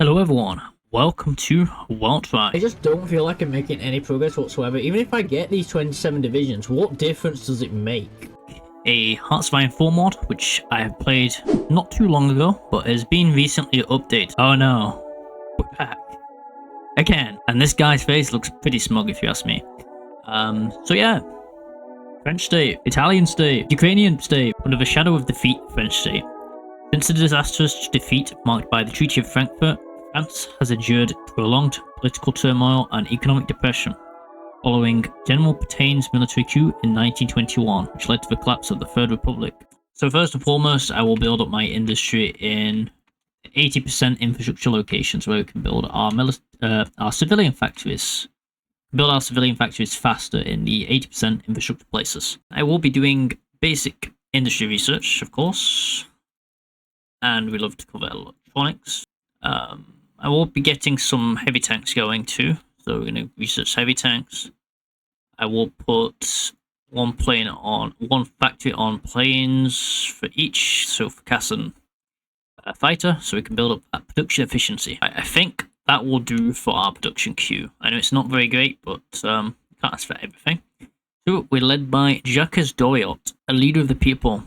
Hello everyone, welcome to Weltreich. I just don't feel like I'm making any progress whatsoever. Even if I get these 27 divisions, what difference does it make? A Hearts of Iron 4 mod, which I have played not too long ago, but has been recently updated. Oh no, we're back. Again, and this guy's face looks pretty smug if you ask me. So yeah, French state, Italian state, Ukrainian state, under the shadow of defeat, French state. Since the disastrous defeat marked by the Treaty of Frankfurt, France has endured prolonged political turmoil and economic depression, following General Petain's military coup in 1921, which led to the collapse of the Third Republic. So first and foremost, I will build up my industry in 80% infrastructure locations where we can build our civilian factories. Build our civilian factories faster in the 80% infrastructure places. I will be doing basic industry research, of course, and we love to cover electronics. I will be getting some heavy tanks going too, so we're going to research heavy tanks. I will put one factory on planes for each, so for CAS and fighter, so we can build up that production efficiency. I think that will do for our production queue. I know it's not very great, but can't ask for everything. So we're led by Jacques Doriot, a leader of the people.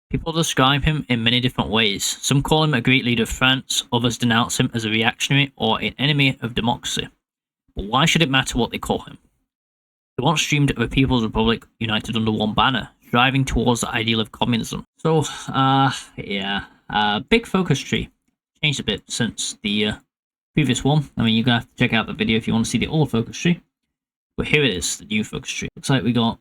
People describe him in many different ways. Some call him a great leader of France, others denounce him as a reactionary or an enemy of democracy. But why should it matter what they call him? He once dreamed of a People's Republic united under one banner, striving towards the ideal of communism. So, big focus tree. Changed a bit since the previous one. I mean, you're going to have to check out the video if you want to see the old focus tree. But here it is, the new focus tree. Looks like we got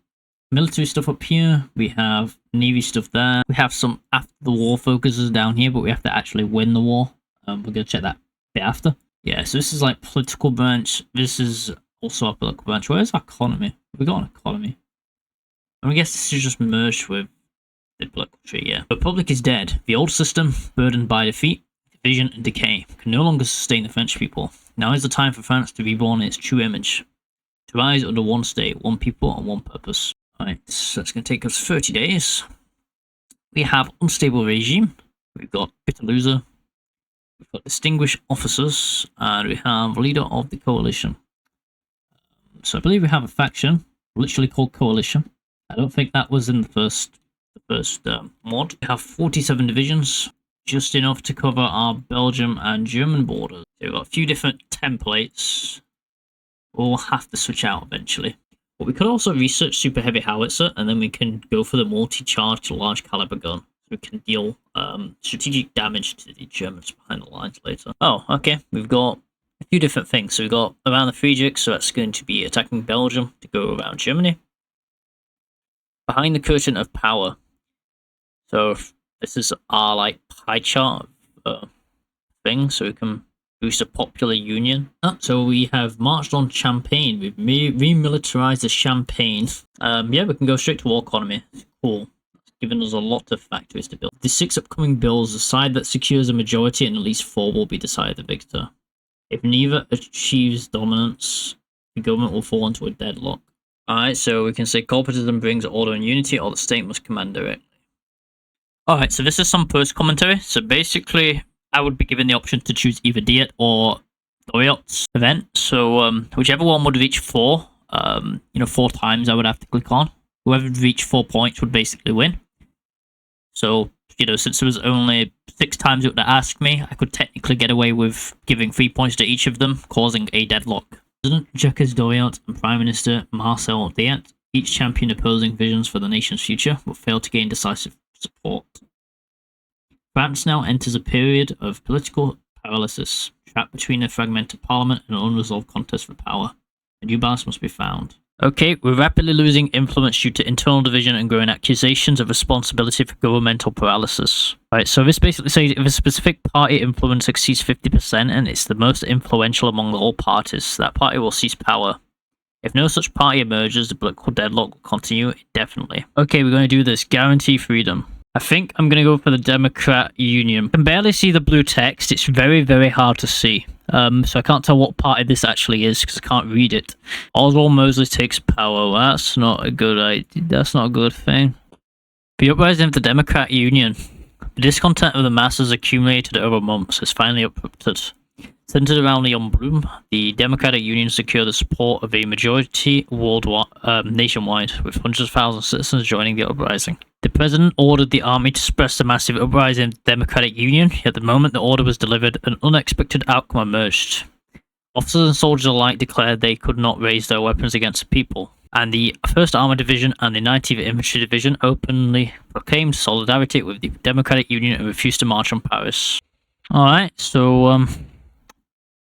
military stuff up here, we have navy stuff there, we have some after the war focuses down here, but we have to actually win the war. We're going to check that bit after. Yeah, so this is like political branch, this is also our political branch. Where's our economy? We got an economy. And I guess this is just merged with the political tree, yeah. The Republic is dead. The old system, burdened by defeat, division and decay, can no longer sustain the French people. Now is the time for France to reborn in its true image. To rise under one state, one people and one purpose. Alright, so that's going to take us 30 days. We have unstable regime. We've got bitter loser. We've got distinguished officers. And we have leader of the coalition. So I believe we have a faction, literally called coalition. I don't think that was in the first mod. We have 47 divisions, just enough to cover our Belgium and German borders. So we've got a few different templates. We'll have to switch out eventually. But we could also research super heavy howitzer, and then we can go for the multi-charged large caliber gun. So we can deal strategic damage to the Germans behind the lines later. Oh, okay. We've got a few different things. So we've got around the Friedrich, so that's going to be attacking Belgium to go around Germany. Behind the curtain of power. So this is our like pie chart thing, so we can boost a popular union. So we have marched on Champagne. We've remilitarized the Champagne. Yeah, we can go straight to war economy. Cool. It's given us a lot of factories to build. The 6 upcoming bills, the side that secures a majority and at least 4 will be decided the victor. If neither achieves dominance, the government will fall into a deadlock. Alright, so we can say corporatism brings order and unity, or the state must command directly. Alright, so this is some post commentary. So basically, I would be given the option to choose either Diet or Doriot's event. So whichever one would reach 4, 4 times I would have to click on. Whoever would reach 4 points would basically win. So, since there was only 6 times it would ask me, I could technically get away with giving 3 points to each of them, causing a deadlock. President Jacques Doriot and Prime Minister Marcel Diet, each champion opposing visions for the nation's future, but failed to gain decisive support. France now enters a period of political paralysis, trapped between a fragmented parliament and an unresolved contest for power. A new balance must be found. Okay, we're rapidly losing influence due to internal division and growing accusations of responsibility for governmental paralysis. Right, so this basically says if a specific party influence exceeds 50% and it's the most influential among all parties, that party will seize power. If no such party emerges, the political deadlock will continue indefinitely. Okay, we're going to do this. Guarantee freedom. I think I'm going to go for the Democrat Union. I can barely see the blue text. It's very, very hard to see. So I can't tell what party this actually is because I can't read it. Oswald Mosley takes power. That's not a good idea. That's not a good thing. The uprising of the Democrat Union. The discontent of the masses accumulated over months has finally erupted. Centered around Leon Blum, the Democratic Union secured the support of a majority nationwide, with hundreds of thousands of citizens joining the uprising. The president ordered the army to suppress the massive uprising of the Democratic Union, yet the moment the order was delivered, an unexpected outcome emerged. Officers and soldiers alike declared they could not raise their weapons against the people, and the 1st Armored Division and the 19th Infantry Division openly proclaimed solidarity with the Democratic Union and refused to march on Paris. Alright, so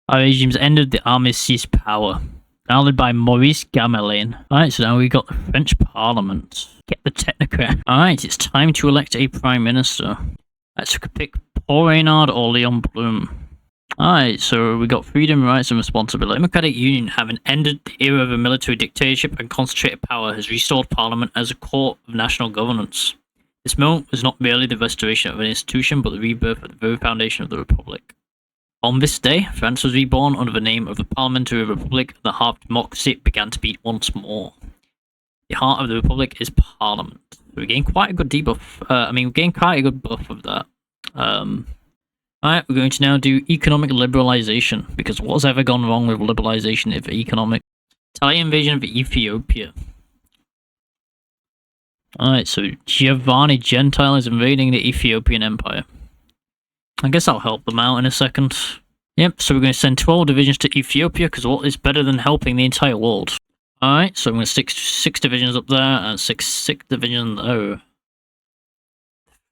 our regime's ended, the army seized power. Now led by Maurice Gamelin. Alright, so now we got the French Parliament. Get the technocrat. Alright, it's time to elect a Prime Minister. Let's pick Paul Reynard or Leon Blum. Alright, so we got freedom, rights, and responsibility. The Democratic Union, having ended the era of a military dictatorship and concentrated power, has restored Parliament as a core of national governance. This moment was not merely the restoration of an institution, but the rebirth of the very foundation of the Republic. On this day, France was reborn under the name of the Parliamentary Republic, and the heart of democracy began to beat once more. The heart of the Republic is Parliament. We gained quite a good debuff. We gained quite a good buff of that. Alright, we're going to now do economic liberalization, because what's ever gone wrong with liberalization if economic? Italian invasion of Ethiopia. Alright, so Giovanni Gentile is invading the Ethiopian Empire. I guess I'll help them out in a second. Yep, so we're going to send 12 divisions to Ethiopia, because what is better than helping the entire world? Alright, so I'm going to stick 6 divisions up there, and 6 divisions there.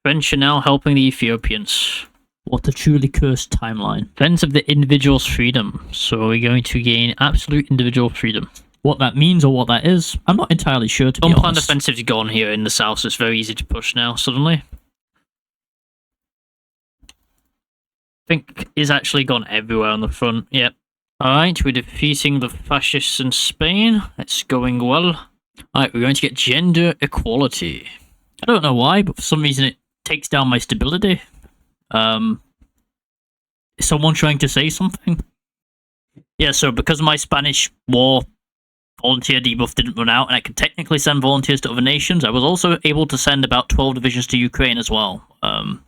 French are now helping the Ethiopians. What a truly cursed timeline. Defense of the individual's freedom. So we're going to gain absolute individual freedom. What that means or what that is, I'm not entirely sure, to be honest. Unplanned offensive's gone here in the south, so it's very easy to push now, suddenly. I think it's actually gone everywhere on the front, yep. Alright, we're defeating the fascists in Spain. It's going well. Alright, we're going to get gender equality. I don't know why, but for some reason it takes down my stability. Is someone trying to say something? Yeah, so because my Spanish War volunteer debuff didn't run out, and I could technically send volunteers to other nations, I was also able to send about 12 divisions to Ukraine as well, to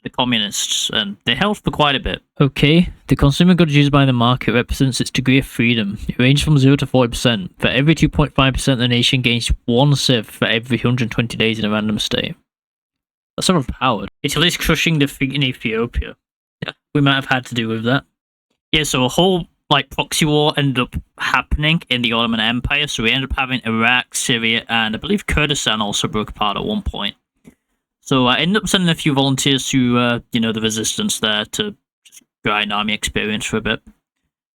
the communists, and they helped for quite a bit. Okay, the consumer goods used by the market represents its degree of freedom. It ranges from 0 to 40%. For every 2.5%, the nation gains 1 civ for every 120 days in a random state. That's overpowered. Italy's crushing defeat in Ethiopia. Yeah, we might have had to do with that. Yeah, so a whole proxy war ended up happening in the Ottoman Empire, so we ended up having Iraq, Syria, and I believe Kurdistan also broke apart at one point. So I ended up sending a few volunteers to, the resistance there to just grind army experience for a bit.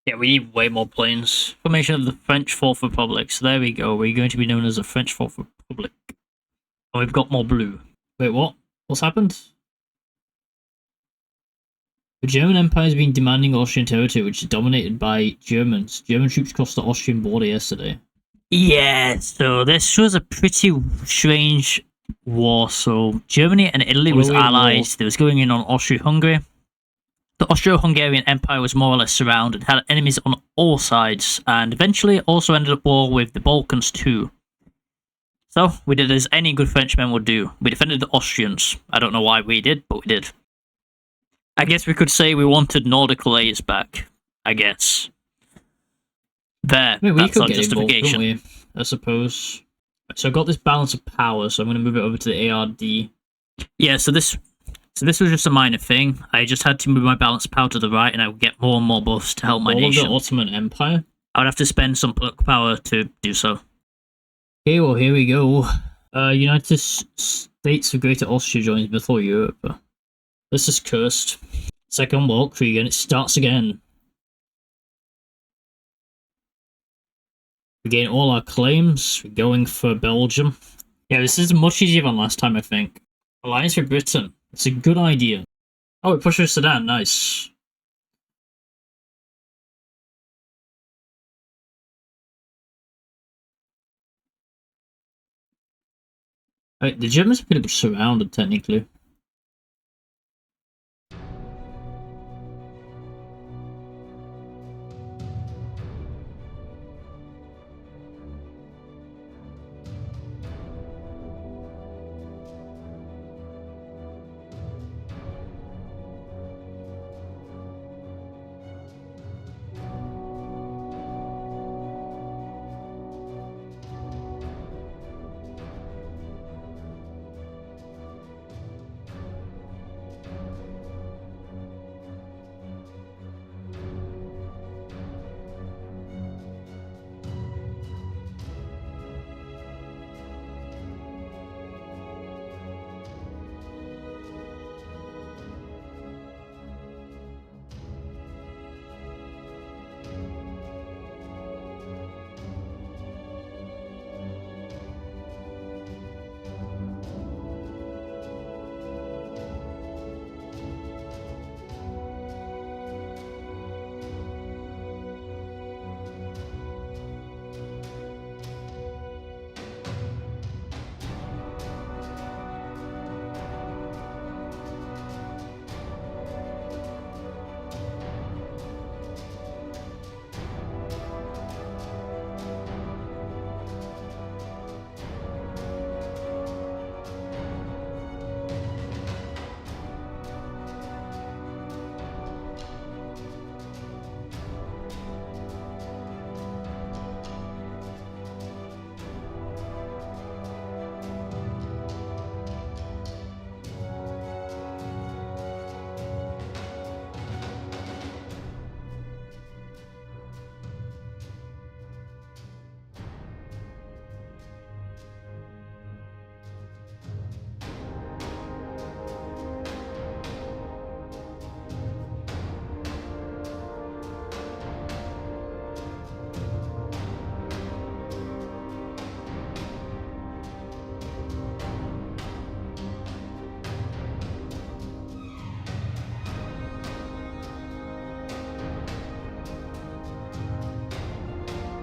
Yeah, we need way more planes. Formation of the French Fourth Republic. So there we go. We're going to be known as the French Fourth Republic. And we've got more blue. Wait, what? What's happened? The German Empire has been demanding Austrian territory, which is dominated by Germans. German troops crossed the Austrian border yesterday. Yeah, so this was a pretty strange war. So Germany and Italy was allies. They was going in on Austria-Hungary. The Austro-Hungarian Empire was more or less surrounded, had enemies on all sides, and eventually also ended up war with the Balkans too. So we did as any good Frenchman would do. We defended the Austrians. I don't know why we did, but we did. I guess we could say we wanted Nordic layers back. I guess. There, that's our justification. Involved, I suppose. So I got this balance of power, so I'm going to move it over to the ARD. Yeah, so this was just a minor thing. I just had to move my balance of power to the right, and I would get more and more buffs to help my nation. All of the Ottoman Empire? I would have to spend some political power to do so. Okay, well, here we go. United States of Greater Austria joins before Europe. This is cursed. Second Weltreich, and it starts again. We gain all our claims. We're going for Belgium. Yeah, this is much easier than last time, I think. Alliance with Britain. It's a good idea. Oh, it pushes Sudan. Nice. Right, the Germans are pretty much surrounded, technically.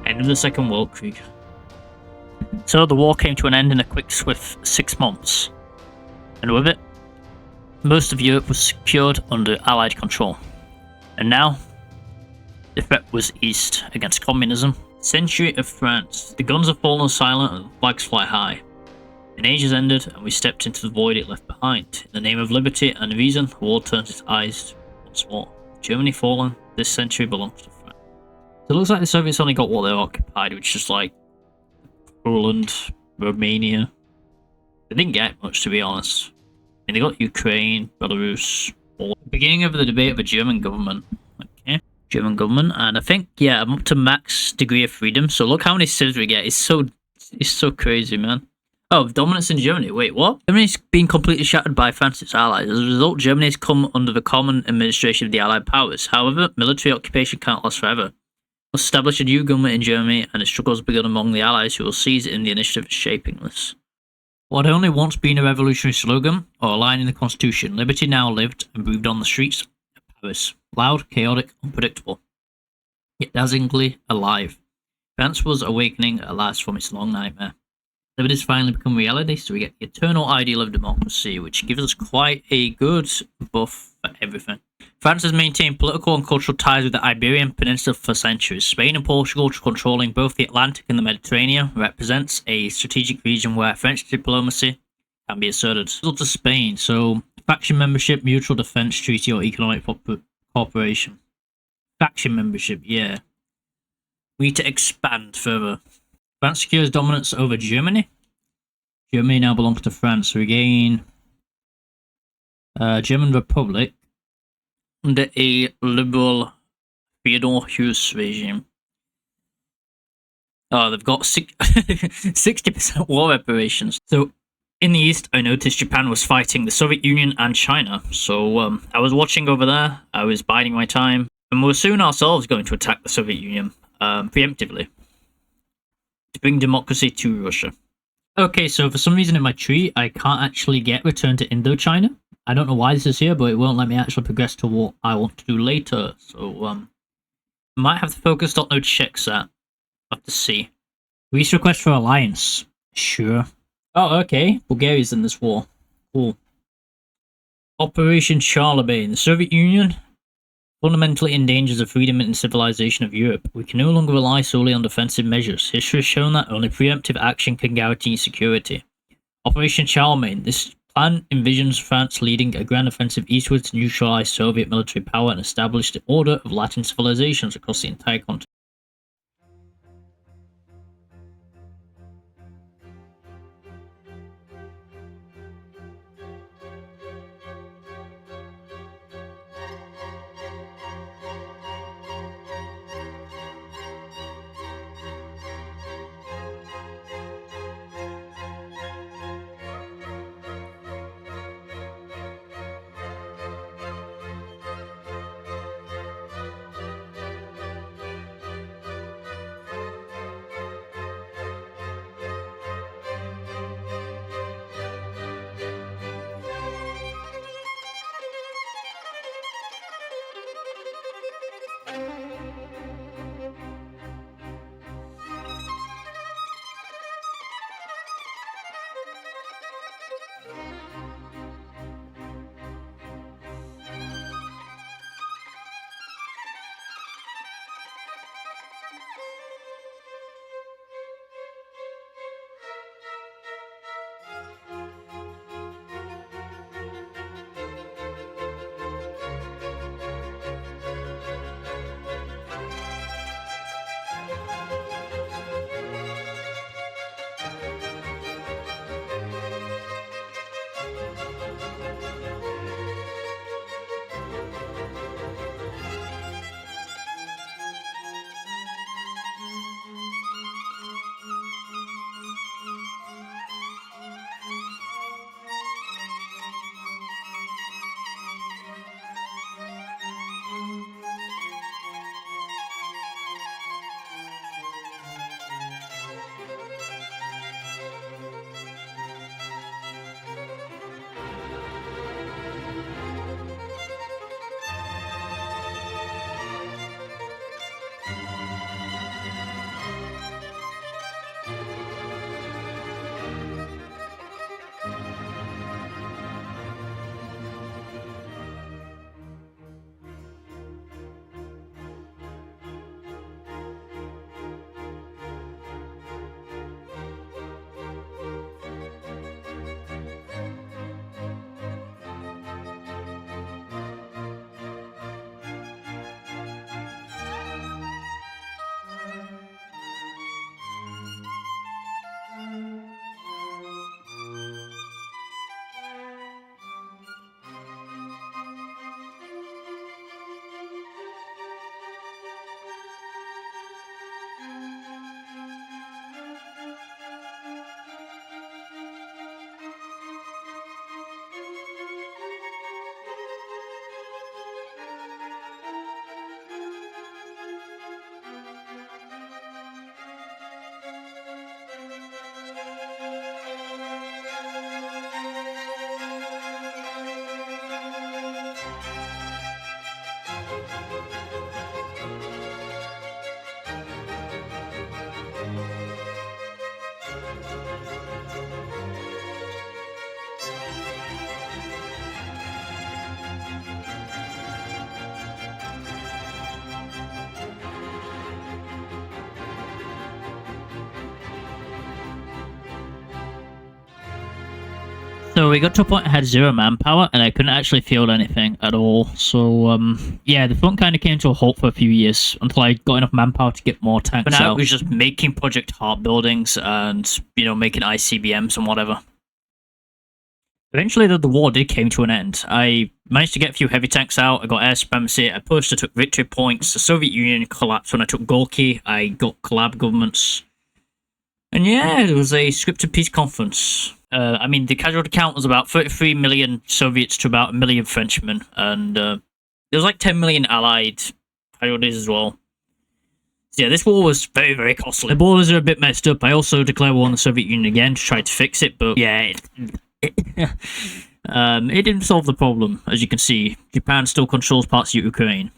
End of the Second Weltreich. So the war came to an end in a quick, swift 6 months, and with it, most of Europe was secured under Allied control. And now, the threat was east against communism. Century of France. The guns have fallen silent and the flags fly high. An age has ended, and we stepped into the void it left behind. In the name of liberty and reason, the world turns its eyes once more. Germany fallen, this century belongs to France. So it looks like the Soviets only got what they occupied, which is like Poland, Romania. They didn't get much, to be honest. I mean, they got Ukraine, Belarus. The beginning of the debate of a German government. Okay, German government, and I think, yeah, I'm up to max degree of freedom. So look how many civs we get. It's so crazy, man. Oh, dominance in Germany. Wait, what? Germany's been completely shattered by France's allies. As a result, Germany has come under the common administration of the Allied powers. However, military occupation can't last forever. Must establish a new government in Germany, and a struggle has begun among the allies who will seize it in the initiative of shaping this. What had only once been a revolutionary slogan, or a line in the constitution, liberty now lived and breathed on the streets of Paris. Loud, chaotic, unpredictable. Yet dazzlingly alive. France was awakening at last from its long nightmare. Liberty has finally become reality, so we get the eternal ideal of democracy, which gives us quite a good buff for everything. France has maintained political and cultural ties with the Iberian Peninsula for centuries. Spain and Portugal, controlling both the Atlantic and the Mediterranean, represents a strategic region where French diplomacy can be asserted. To Spain, so faction membership, mutual defense treaty, or economic cooperation. Faction membership, yeah. We need to expand further. France secures dominance over Germany. Germany now belongs to France. We gain German Republic under a liberal Theodore Hughes regime. Oh, they've got 60% war reparations. So, in the east, I noticed Japan was fighting the Soviet Union and China. So, I was watching over there. I was biding my time. And we're soon ourselves going to attack the Soviet Union preemptively to bring democracy to Russia. Okay, so for some reason in my tree, I can't actually get Return to Indochina. I don't know why this is here, but it won't let me actually progress to what I want to do later. So, might have to focus.node checks that. Have to see. Greece request for alliance. Sure. Oh, okay. Bulgaria's in this war. Cool. Operation Charlemagne. The Soviet Union fundamentally endangers the freedom and civilization of Europe. We can no longer rely solely on defensive measures. History has shown that only preemptive action can guarantee security. Operation Charlemagne. This plan envisions France leading a grand offensive eastward to neutralize Soviet military power and establish the order of Latin civilizations across the entire continent. So we got to a point I had 0 manpower, and I couldn't actually field anything at all. So, yeah, the front kind of came to a halt for a few years until I got enough manpower to get more tanks. But now it was just making Project Heart buildings and, you know, making ICBMs and whatever. Eventually, the war did came to an end. I managed to get a few heavy tanks out. I got air supremacy. I pushed. I took victory points. The Soviet Union collapsed when I took Gorky. I got collab governments. And yeah, it was a scripted peace conference. I mean, the casualty count was about 33 million Soviets to about 1 million Frenchmen. And there was like 10 million Allied casualties as well. So yeah, this war was very, very costly. The borders are a bit messed up. I also declared war on the Soviet Union again to try to fix it. But yeah, it didn't solve the problem. As you can see, Japan still controls parts of Ukraine.